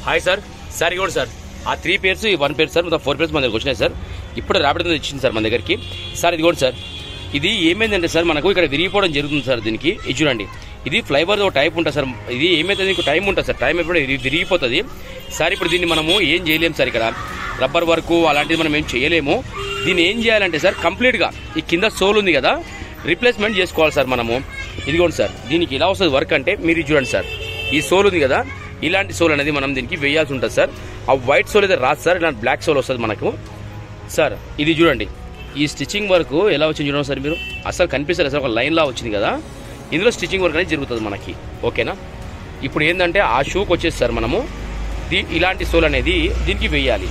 Hi sir. Sir ఇవ్వండి sir, ఆ 3 pairs 1 pair sir, మొత్తం 4 pairs మన దగ్గరకు వచ్చినాయి సార్. ఇప్పుడు ర్యాపిడ్ ఇచ్చింది సార్ మన దగ్గరికి. సార్ ఇదిగోండి సార్, ఇది ఏమైందంటే సార్ మనకు ఇక్కడ విరిగిపోవడం జరుగుతుంది సార్. దీనికి ఇది చూడండి, ఇది ఫ్లైబర్ ఒక టైప్ ఉంటుంది సార్. ఇది ఏమైతుంది, ఇంకో టైం ఉంటుంది సార్. టైం ఎప్పుడు విరిగిపోతుంది సార్. ఇప్పుడు దీన్ని మనము ఏం చేయలేము సార్. ఇక్కడ రబ్బర్ వర్క్ అలాంటిది మనం ఏం చేయలేము. దీన్ని ఏం చేయాలంటే సార్, కంప్లీట్గా ఈ కింద సోల్ ఉంది కదా, రిప్లేస్మెంట్ చేసుకోవాలి సార్ మనము. ఇదిగోండి సార్, దీనికి ఇలా వస్తుంది వర్క్ అంటే మీరు చూడండి సార్, ఈ సోల్ ఉంది కదా, ఇలాంటి సోల్ అనేది మనం దీనికి వేయాల్సి ఉంటుంది సార్. ఆ వైట్ సోల్ అయితే రాదు సార్, ఇలాంటి బ్లాక్ సోల్ వస్తుంది మనకు సార్. ఇది చూడండి, ఈ స్టిచ్చింగ్ వర్క్ ఎలా వచ్చింది చూడండి సార్. మీరు అసలు కనిపిస్తారు సార్, ఒక లైన్లా వచ్చింది కదా, ఇందులో స్టిచ్చింగ్ వర్క్ అనేది జరుగుతుంది మనకి. ఓకేనా. ఇప్పుడు ఏంటంటే ఆ షూకి వచ్చేసి సార్ మనము ఇలాంటి సోల్ అనేది దీనికి వేయాలి.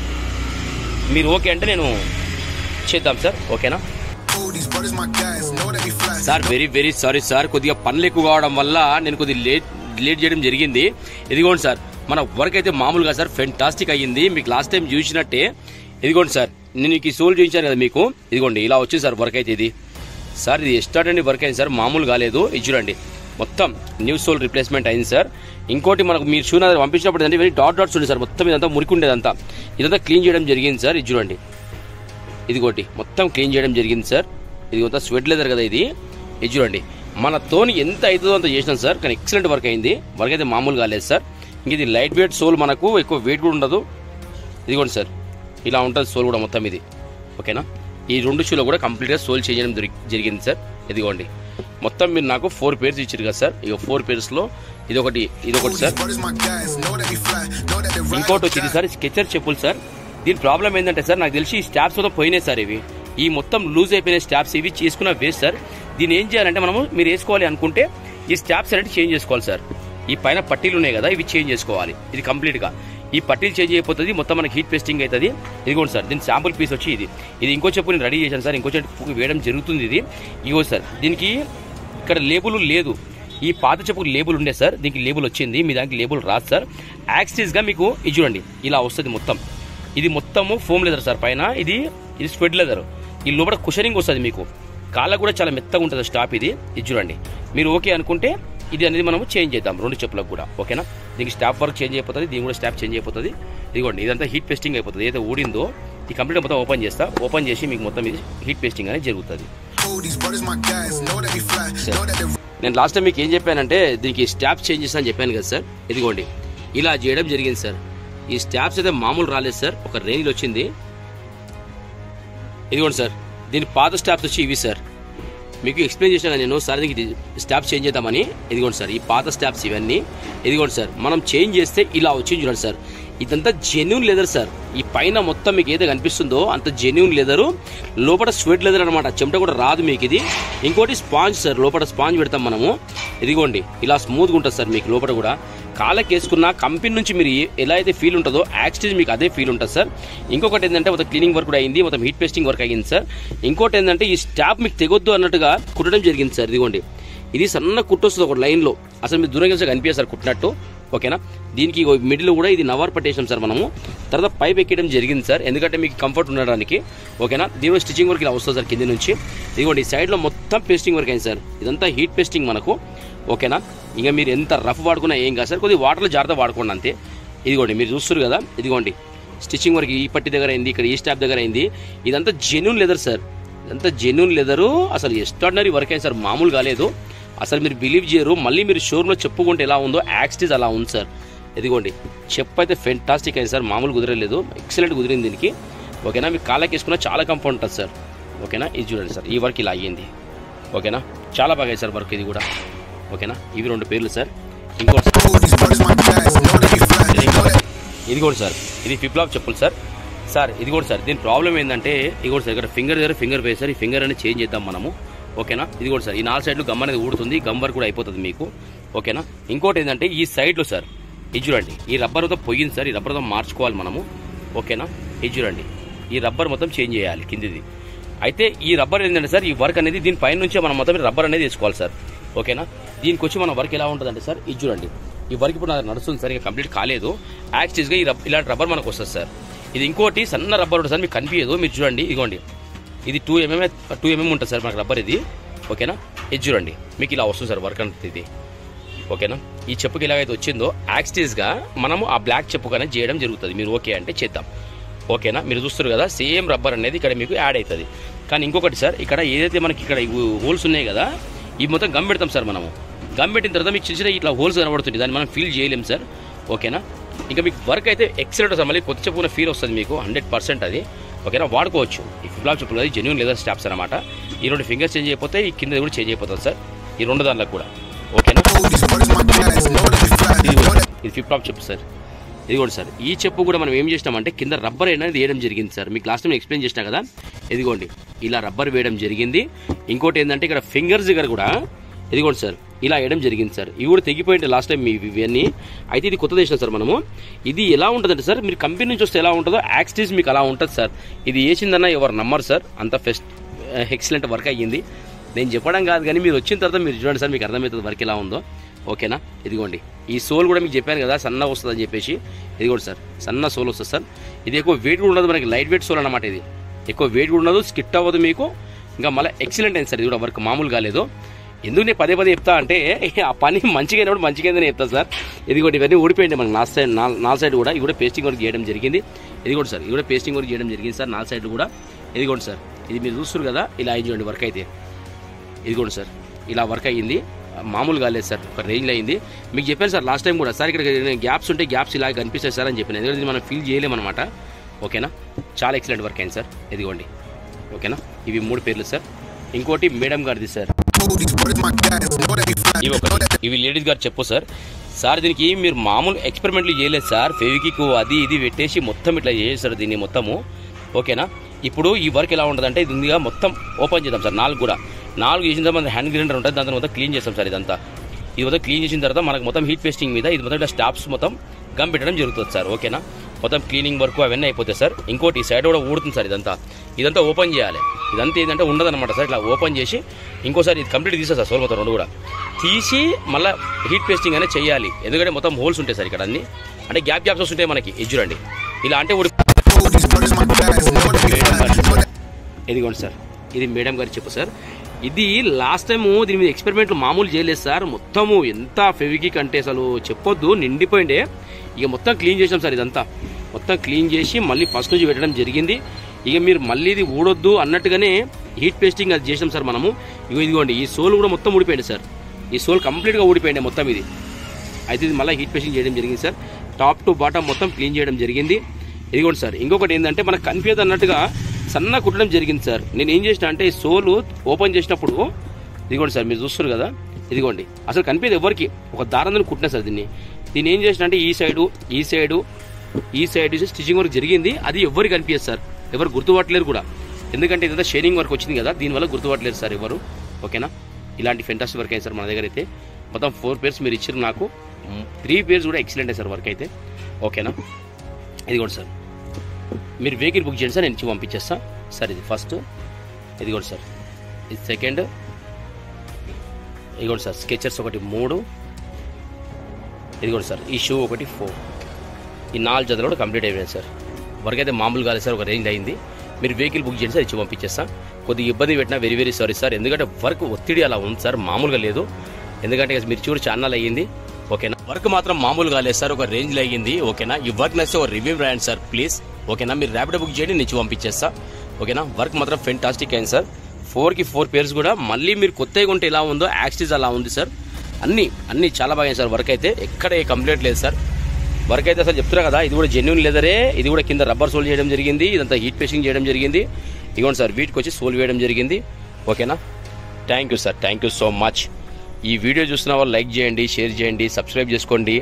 మీరు ఓకే అంటే నేను చేద్దాం సార్. ఓకేనా సార్. వెరీ సారీ సార్, కొద్దిగా పనులు ఎక్కువ కావడం వల్ల నేను కొద్దిగా లేట్ చేయడం జరిగింది. ఇదిగోండి సార్, మన వర్క్ అయితే మామూలుగా సార్ ఫెంటాస్టిక్ అయ్యింది. మీకు లాస్ట్ టైం చూసినట్టే ఇదిగోండి సార్, నేను ఈ సోల్ చూపించాను కదా మీకు. ఇదిగోండి ఇలా వచ్చింది సార్ వర్క్ అయితే. ఇది సార్ ఇది ఎక్స్ట్రాడనరీ వర్క్ అయింది సార్, మామూలు కాలేదు. ఇది చూడండి, మొత్తం న్యూ సోల్ రిప్లేస్మెంట్ అయింది సార్. ఇంకోటి మనకు మీరు షూ నా పంపించినప్పుడు అంటే వెరీ డాట్స్ ఉంది సార్, మొత్తం ఇదంతా మురికి ఉండేదంతా, ఇదంతా క్లీన్ చేయడం జరిగింది సార్. ఇది చూడండి, ఇదిగోటి మొత్తం క్లీన్ చేయడం జరిగింది సార్. ఇది మొత్తం స్వెట్ లెదర్ కదా ఇది. ఇది చూడండి, మన తోని ఎంత అవుతుందో అంత చేసినాం సార్, కానీ ఎక్సలెంట్ వర్క్ అయింది. వర్క్ అయితే మామూలు కాలేదు సార్. ఇంక ఇది లైట్ వెయిట్ సోల్, మనకు ఎక్కువ వెయిట్ కూడా ఉండదు. ఇదిగోండి సార్, ఇలా ఉంటుంది సోల్ కూడా మొత్తం ఇది. ఓకేనా. ఈ 2 షూలో కూడా కంప్లీట్గా సోల్ చేంజ్ చేయడం జరిగింది సార్. ఇదిగోండి, మొత్తం మీరు నాకు 4 pairs ఇచ్చారు కదా సార్. ఇక 4 pairsలో ఇదొకటి సార్. ఇంకోటి వచ్చింది సార్, స్కెచర్ చెప్పులు సార్. దీని ప్రాబ్లం ఏంటంటే సార్, నాకు తెలిసి ఈ స్టాప్స్ మొత్తం పోయినాయి సార్. ఇవి ఈ మొత్తం లూజ్ అయిపోయిన స్టాప్స్, ఇవి చేసుకున్న వేస్ట్ సార్. దీన్ని ఏం చేయాలంటే మనము, మీరు వేసుకోవాలి అనుకుంటే ఈ స్టాప్స్ అనేది చేంజ్ చేసుకోవాలి సార్. ఈ పైన పట్టీలు ఉన్నాయి కదా, ఇవి చేంజ్ చేసుకోవాలి. ఇది కంప్లీట్గా ఈ పట్టీలు చేంజ్ అయిపోతుంది, మొత్తం మనకి హీట్ పేస్టింగ్ అవుతుంది. ఇదిగోండి సార్, దీని శాంపుల్ పీస్ వచ్చి ఇది ఇంకో చెప్పు నేను రెడీ చేశాను సార్. ఇంకో చెప్పు వేయడం జరుగుతుంది. ఇది ఇగో సార్, దీనికి ఇక్కడ లేబుల్ లేదు. ఈ పాత చెప్పుకు లేబుల్ ఉండే సార్, దీనికి లేబుల్ వచ్చింది, మీ దానికి లేబుల్ రాదు సార్. యాక్సిస్గా మీకు ఇది చూడండి ఇలా వస్తుంది మొత్తం. ఇది మొత్తము ఫోమ్ లెదర్ సార్. పైన ఇది స్వెడ్ లెదర్. ఈ లోపల కుషనింగ్ వస్తుంది మీకు, కాళ్ళకు కూడా చాలా మెత్తగా ఉంటుంది స్టాప్. ఇది చూడండి, మీరు ఓకే అనుకుంటే ఇది అనేది మనం చేంజ్ చేద్దాం 2 చెప్పులకు కూడా. ఓకేనా. దీనికి స్టాప్ వర్క్ చేంజ్ అయిపోతుంది, దీనికి కూడా స్టాప్ చేంజ్ అయిపోతుంది. ఇదిగోండి, ఇదంతా హీట్ పేస్టింగ్ అయిపోతుంది. ఏదైతే ఊడిందో ఈ కంప్లీట్ మొత్తం ఓపెన్ చేస్తా. ఓపెన్ చేసి మీకు మొత్తం ఇది హీట్ పేస్టింగ్ అనేది జరుగుతుంది. నేను లాస్ట్ టైం మీకు ఏం చెప్పానంటే, దీనికి స్టాప్ చేంజ్ చేస్తా అని చెప్పాను కదా సార్. ఇదిగోండి ఇలా చేయడం జరిగింది సార్. ఈ స్టాప్స్ అయితే మామూలు రాలేదు సార్, ఒక రేంజ్లో వచ్చింది. ఇదిగోండి సార్, దీని పాత స్టాప్స్ వచ్చి ఇవి సార్. మీకు ఎక్స్ప్లెయిన్ చేసినా నేను సార్, దీనికి స్టాప్స్ చేంజ్ చేద్దామని. ఇదిగోండి సార్, ఈ పాత స్టాప్స్ ఇవన్నీ. ఇదిగోండి సార్, మనం చేంజ్ చేస్తే ఇలా వచ్చింది చూడండి సార్. ఇదంతా జెన్యూన్ లెదర్ సార్. ఈ పైన మొత్తం మీకు ఏదైతే కనిపిస్తుందో అంత జెన్యూన్ లెదరు, లోపల స్వెట్ లెదర్ అనమాట. చెమట కూడా రాదు మీకు ఇది. ఇంకోటి స్పాంజ్ సార్, లోపల స్పాంజ్ పెడతాం మనము. ఇదిగోండి ఇలా స్మూత్గా ఉంటుంది సార్. మీకు లోపల కూడా కాళ్ళకి వేసుకున్న కంపెనీ నుంచి మీరు ఎలా అయితే ఫీల్ ఉంటుందో యాక్సిస్ మీకు అదే ఫీల్ ఉంటుంది సార్. ఇంకొకటి ఏంటంటే మొత్తం క్లీనింగ్ వర్క్ కూడా అయింది, మొత్తం హీట్ పేస్టింగ్ వర్క్ అయింది సార్. ఇంకోటి ఏంటంటే ఈ స్టాప్ మీకు తెగొద్దు అన్నట్టుగా కుట్టడం జరిగింది సార్. ఇదిగోండి, ఇది సన్న కుట్టొస్తుంది ఒక లైన్లో, అసలు మీరు దూరంగా కనిపించారు సార్ కుట్టినట్టు. ఓకేనా. దీనికి మిడిల్ కూడా ఇది నవర్ పట్టేసాం సార్ మనము. తర్వాత పైప్ ఎక్కడం జరిగింది సార్, ఎందుకంటే మీకు కంఫర్ట్ ఉండడానికి. ఓకేనా. దీనిలో స్టిచ్చింగ్ వర్క్ ఇలా వస్తుంది సార్ కింద నుంచి. ఇదిగోండి సైడ్లో మొత్తం పేస్టింగ్ వర్క్ అయింది సార్. ఇదంతా హీట్ పేస్టింగ్ మనకు. ఓకేనా. ఇంకా మీరు ఎంత రఫ్ వాడుకున్నా ఏం కాదు సార్, కొద్దిగా వాటర్లో జాగ్రత్త వాడుకోండి అంతే. ఇదిగోండి మీరు చూస్తారు కదా, ఇదిగోండి స్టిచ్చింగ్ వర్క్ ఈ పట్టి దగ్గర అయింది, ఇక్కడ ఈ స్టాప్ దగ్గర అయింది. ఇదంతా జెన్యూన్ లెదర్ సార్, ఇదంతా జెన్యూన్ లెదరు. అసలు ఎక్స్ట్రాడినరీ వర్క్ అయింది సార్, మామూలు కాలేదు. అసలు మీరు బిలీవ్ చేయరు. మళ్ళీ మీరు షోరూంలో చెప్పుకుంటే ఎలా ఉందో యాక్సిస్ అలా ఉంది సార్. ఇదిగోండి చెప్పు అయితే ఫెంటాస్టిక్ అయింది సార్, మామూలు కుదరలేదు, ఎక్సలెంట్ కుదిరింది దీనికి. ఓకేనా. మీకు కాళ్ళకి వేసుకున్నా చాలా కంఫర్ట్ ఉంటుంది సార్. ఓకేనా. ఇది చూడండి సార్, ఈ వర్క్ ఇలా అయ్యింది. ఓకేనా, చాలా బాగా అయింది సార్ వర్క్ ఇది కూడా. ఓకేనా. ఇవి 2 పేర్లు సార్. ఇంకోటి ఇది కూడా సార్, ఇది ఫ్లిప్-ఫ్లాప్ చెప్పులు సార్. సార్ ఇది కూడా సార్, దీని ప్రాబ్లం ఏంటంటే ఇది కూడా సార్, ఇక్కడ ఫింగర్ దగ్గర ఫింగర్ వేసి సార్, ఈ ఫింగర్ అనేది చేంజ్ చేద్దాం మనము. ఓకేనా. ఇది కూడా సార్, ఈ 4 సైడ్లు గమ్ అనేది ఊడుతుంది, గమ్ వర్క్ కూడా అయిపోతుంది మీకు. ఓకేనా. ఇంకోటి ఏంటంటే ఈ సైడ్లో సార్, ఇది చూడండి, ఈ రబ్బర్తో పోయింది సార్, ఈ రబ్బర్తో మార్చుకోవాలి మనము. ఓకేనా. ఇది చూడండి, ఈ రబ్బర్ మొత్తం చేంజ్ చేయాలి కిందిది. అయితే ఈ రబ్బర్ ఏంటంటే సార్, ఈ వర్క్ అనేది దీని పైన నుంచే మనం మొత్తం రబ్బర్ అనేది వేసుకోవాలి సార్. ఓకేనా. దీనికి వచ్చి మన వర్క్ ఎలా ఉంటుందంటే సార్, ఇది చూడండి, ఈ వర్క్ ఇప్పుడు నాకు నడుస్తుంది సార్, ఇంకా కంప్లీట్ కాలేదు. యాక్సిస్గా ఇలాంటి రబ్బర్ మనకు వస్తుంది సార్. ఇది ఇంకోటి సన్న రబ్బర్ ఉంటుంది సార్, మీకు కనిపించదు. మీరు చూడండి, ఇదిగోండి, ఇది 2 mm ఉంటుంది సార్ మనకు రబ్బర్ ఇది. ఓకేనా. ఇది చూడండి మీకు ఇలా వస్తుంది సార్ వర్క్ అంటే ఇది. ఓకేనా. ఈ చెప్పుకి ఎలాగైతే వచ్చిందో యాక్సిటీస్గా మనము ఆ బ్లాక్ చెప్పు కన్నా చేయడం జరుగుతుంది. మీరు ఓకే అంటే చేద్దాం, ఓకేనా. మీరు చూస్తారు కదా సేమ్ రబ్బర్ అనేది ఇక్కడ మీకు యాడ్ అవుతుంది. కానీ ఇంకొకటి సార్, ఇక్కడ ఏదైతే మనకి ఇక్కడ హోల్స్ ఉన్నాయి కదా, ఇవి మొత్తం గమ్ పెడతాం సార్ మనము. గమ్ పెట్టిన తర్వాత మీకు చిన్న చిన్న ఇట్లా హోల్స్ కనబడుతుంది, దాన్ని మనం ఫీల్ చేయలేం సార్, ఓకేనా. ఇంకా మీకు వర్క్ అయితే ఎక్సలెంట్ వస్తుంది, మళ్ళీ కొత్త చెప్పున ఫీల్ వస్తుంది మీకు 100% అది, ఓకేనా. వాడుకోవచ్చు. ఈ ఫ్లిప్ ఫ్లాప్ చెప్పులు అది జెన్యూన్ లెదర్ స్టాప్స్ అనమాట. ఈ 2 ఫింగర్స్ చేంజ్ అయిపోతే ఈ కింద కూడా చేంజ్ అయిపోతుంది సార్, ఈ 2 దానిలకు కూడా, ఓకేనా. ఇది ఫ్లిప్ ఫ్లాప్ చెప్పు సార్, ఇదిగోండి సార్. ఈ చెప్పు కూడా మనం ఏం చేసినామంటే కింద రబ్బర్ అనేది వేయడం జరిగింది సార్. మీకు లాస్ట్ టైం ఎక్స్ప్లెయిన్ చేసినా కదా, ఇదిగోండి ఇలా రబ్బర్ వేయడం జరిగింది. ఇంకోటి ఏంటంటే ఇక్కడ ఫింగర్స్ దగ్గర కూడా ఇదిగోండి సార్ ఇలా వేయడం జరిగింది సార్. ఇవి కూడా తెగిపోయింటే లాస్ట్ టైం ఇవన్నీ. అయితే ఇది కొత్త చేసినా సార్ మనము. ఇది ఎలా ఉంటుందంటే సార్, మీరు కంపెనీ నుంచి వస్తే ఎలా ఉంటుందో యాక్సిటీస్ మీకు అలా ఉంటుంది సార్. ఇది వేసిందన్నా ఎవరు నమ్మరు సార్, అంత ఎక్సలెంట్ వర్క్ అయ్యింది. నేను చెప్పడం కాదు కానీ మీరు వచ్చిన తర్వాత మీరు చూడండి సార్, మీకు అర్థమవుతుంది వర్క్ ఎలా ఉందో, ఓకేనా. ఇదిగోండి ఈ సోల్ కూడా మీకు చెప్పాను కదా సన్న వస్తుంది అని చెప్పేసి, ఇదిగోండి సార్ సన్న సోల్ వస్తుంది సార్. ఇది ఎక్కువ వెయిట్ కూడా ఉండదు, మనకి లైట్ వెయిట్ సోల్ అన్నమాట. ఇది ఎక్కువ వెయిట్ కూడా ఉండదు, స్కిట్ అవ్వదు మీకు. ఇంకా మళ్ళీ ఎక్సలెంట్ అయింది సార్, ఇది కూడా వర్క్ మామూలు కాలేదు. ఎందుకు నేను పదే చెప్తా అంటే ఆ పని మంచిగా అయినప్పుడు మంచిగా అయిందని చెప్తా సార్. ఇదిగోండి ఇవన్నీ ఊడిపోయింది మనకి నాలుగు సైడ్ కూడా. ఇది కూడా పేస్టింగ్ వర్క్ చేయడం జరిగింది. ఇదిగోండి సార్ ఇది కూడా పేస్టింగ్ వర్క్ చేయడం జరిగింది సార్, 4 సైడ్లు కూడా. ఇదిగోండి సార్ ఇది మీరు చూస్తారు కదా, ఇలా అయింది వర్క్ అయితే. ఇదిగోండి సార్ ఇలా వర్క్ అయ్యింది, మామూలుగా కాలేదు సార్, ఒక రేంజ్లో అయింది. మీకు చెప్పాను సార్ లాస్ట్ టైం కూడా, సార్ ఇక్కడ గ్యాప్స్ ఉంటే గ్యాప్స్ ఇలా కనిపిస్తాయి సార్ అని చెప్పిన, ఎందుకంటే మనం ఫీల్ చేయలేమన్నమాట, ఓకేనా. చాలా ఎక్సలెంట్ వర్క్ అయింది సార్. ఇదిగోండి, ఓకేనా. ఇవి 3 పేర్లు సార్. ఇంకోటి మేడం గారిది సార్, ఇవి లేడీస్ గారు చెప్పు సార్. సార్ దీనికి మీరు మామూలు ఎక్స్పెరిమెంట్లు చేయలేదు సార్, ఫెవికిక్ అది ఇది పెట్టేసి మొత్తం ఇట్లా చేస్తారు దీన్ని మొత్తము, ఓకేనా. ఇప్పుడు ఈ వర్క్ ఎలా ఉంటుందంటే, ఇది ఉందిగా మొత్తం ఓపెన్ చేద్దాం సార్. 4 కూడా 4 చేసిన తర్వాత హ్యాండ్ గ్రైండర్ ఉంటుంది, దాని మొత్తం క్లీన్ చేస్తాం సార్. ఇదంతా ఇది మొత్తం క్లీన్ చేసిన తర్వాత మనకు మొత్తం హీట్ పేస్టింగ్ మీద ఇది మొత్తం ఇట్లా స్టాప్స్ మొత్తం గమ్ పెట్టడం జరుగుతుంది సార్, ఓకేనా. మొత్తం క్లీనింగ్ వర్క్ అవన్నీ అయిపోతాయి సార్. ఇంకోటి ఈ సైడ్ కూడా ఊడుతుంది సార్, ఇదంతా ఓపెన్ చేయాలి. ఇదంతా ఏంటంటే ఉండదన్నమాట సార్, ఇట్లా ఓపెన్ చేసి ఇంకోసారి ఇది కంప్లీట్ తీసేది సార్, సోల్ మొత్తం 2 కూడా తీసి మళ్ళీ హీట్ పేస్టింగ్ అనేది చేయాలి. ఎందుకంటే మొత్తం హోల్స్ ఉంటాయి సార్ ఇక్కడ అన్ని, అంటే గ్యాప్స్ వస్తుంటాయి మనకి ఎడ్జ్ రండి ఇలా అంటే ఇదిగోండి సార్ ఇది మేడం గారు చెప్పు సార్. ఇది లాస్ట్ టైము దీని మీద ఎక్స్పెరిమెంట్లు మామూలు చేయలేదు సార్, మొత్తము ఎంత ఫెవికిక్ అంటే అసలు చెప్పొద్దు, నిండిపోయిండే. ఇక మొత్తం క్లీన్ చేసాం సార్, ఇదంతా మొత్తం క్లీన్ చేసి మళ్ళీ ఫస్ట్ నుంచి పెట్టడం జరిగింది. ఇక మీరు మళ్ళీ ఇది ఊడొద్దు అన్నట్టుగానే హీట్ పేస్టింగ్ అది చేసాం సార్ మనము. ఇదిగోండి ఈ సోల్ కూడా మొత్తం ఊడిపోయింది సార్, ఈ సోల్ కంప్లీట్గా ఊడిపోయింది మొత్తం ఇది. అయితే ఇది మళ్ళీ హీట్ పేస్టింగ్ చేయడం జరిగింది సార్, టాప్ టు బాటమ్ మొత్తం క్లీన్ చేయడం జరిగింది. ఇదిగోండి సార్ ఇంకొకటి ఏంటంటే మనకు కన్ఫ్యూజ్ అన్నట్టుగా సన్న కుట్టడం జరిగింది సార్. నేను ఏం చేసిన అంటే సోలు ఓపెన్ చేసినప్పుడు ఇదిగోండి సార్ మీరు చూస్తారు కదా, ఇదిగోండి అసలు కనిపించదు ఎవరికి, ఒక దారంతో కుట్టినా సార్ దీన్ని ఏం చేసిన అంటే ఈ సైడ్ స్టిచ్చింగ్ వర్క్ జరిగింది, అది ఎవరికి కనిపించదు సార్, ఎవరు గుర్తుపట్టలేరు కూడా. ఎందుకంటే ఇదంతా షేడింగ్ వర్క్ వచ్చింది కదా, దీనివల్ల గుర్తుపట్టలేరు సార్ ఎవరు, ఓకేనా. ఇలాంటి ఫెంటాస్టిక్ వర్క్ అయింది సార్ మన దగ్గర అయితే. మొత్తం 4 పేర్స్ మీరు ఇచ్చారు నాకు, 3 పేర్స్ కూడా ఎక్సలెంట్ అయ్యి సార్ వర్క్ అయితే, ఓకేనా. ఇదిగోండి సార్ మీరు వెహికల్ బుక్ చేయండి సార్, నేను ఇచ్చి పంపించేస్తా సార్. ఇది ఫస్ట్, ఇదిగోండి సార్ ఇది సెకండ్, ఇదిగోండి సార్ స్కెచర్స్ ఒకటి 3, ఇదిగోండి సార్ ఈ షూ ఒకటి 4, ఈ 4 జతలు కూడా కంప్లీట్ అయిపోయింది సార్. వర్క్ అయితే మామూలు కాలేదు సార్, ఒక రేంజ్ అయింది. మీరు వెహికల్ బుక్ చేయండి సార్, ఇచ్చి పంపించేస్తా. కొద్దిగా ఇబ్బంది పెట్టినా వెరీ సారీ సార్, ఎందుకంటే వర్క్ ఒత్తిడి అలా ఉంది సార్, మామూలుగా లేదు. ఎందుకంటే మీరు చూడు ఛానల్ అయ్యింది, ఓకేనా. వర్క్ మాత్రం మామూలుగా లేదు సార్, ఒక రేంజ్లో అయ్యింది, ఓకేనా. ఈ వర్క్ నచ్చితే ఒక రివ్యూ రాయండి సార్ ప్లీజ్, ఓకేనా. మీరు ర్యాపిడో బుక్ చేయండి, నేను పంపించేస్తా, ఓకేనా. వర్క్ మాత్రం ఫెంటాస్టిక్ అయింది సార్. 4కి 4 పేర్స్ కూడా మళ్ళీ మీరు కొత్తగా ఉంటే ఎలా ఉందో యాక్సిటీస్ అలా ఉంది సార్. అన్ని చాలా బాగా సార్. వర్క్ అయితే ఎక్కడ ఏ కంప్లైంట్ లేదు సార్. వర్క్ అయితే అసలు చెప్తున్నా కదా, ఇది కూడా జెన్యూన్ లెదరే. ఇది కూడా కింద రబ్బర్ సోల్ చేయడం జరిగింది, ఇదంతా హీట్ పేస్టింగ్ చేయడం జరిగింది. ఇదిగోండి సార్ వీటికి వచ్చి సోల్ వేయడం జరిగింది, ఓకేనా. Thank you sir, thank you so much. ఈ వీడియో చూసిన వాళ్ళు లైక్ చేయండి, షేర్ చేయండి, సబ్స్క్రైబ్ చేసుకోండి.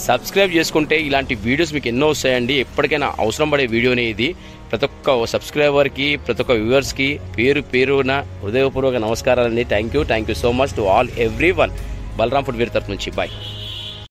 సబ్స్క్రైబ్ చేసుకుంటే ఇలాంటి వీడియోస్ మీకు ఎన్నో వస్తాయండి. ఎప్పటికైనా అవసరం పడే వీడియోనే ఇది. ప్రతి ఒక్క సబ్స్క్రైబర్కి, ప్రతి ఒక్క వ్యూవర్స్కి పేరున హృదయపూర్వక నమస్కారాలండి. Thank you so much to all everyone. Balaram footwear తరఫు నుంచి బాయ్.